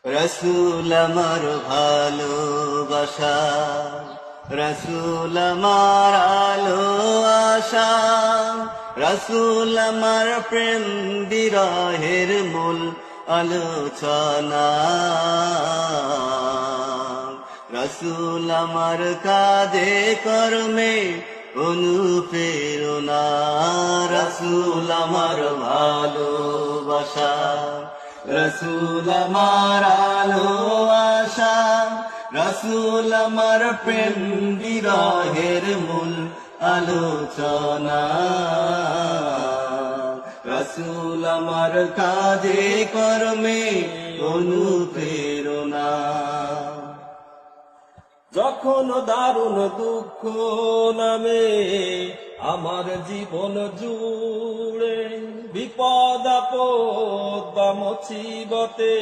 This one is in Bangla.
রসুল আমার ভালোবাসা, রসুল আমার আলো আশা, রসুল আমার প্রেম বিরহের মূল আলোচনা। রসুল আমার কাজে কর্মে অনুপ্রেরণা, রসুল আমার ভালোবাসা, রসুল আমার আলো আশা, রসুল আমার প্রেম বিরহের মূল আলোচনা। রসুল আমার কাজে কর্মে অনুপ্রেরণা। যখন দারুণ দুঃখ নামে আমার জীবন জুড়ে, বিপদ আপদ বা মুসিবতে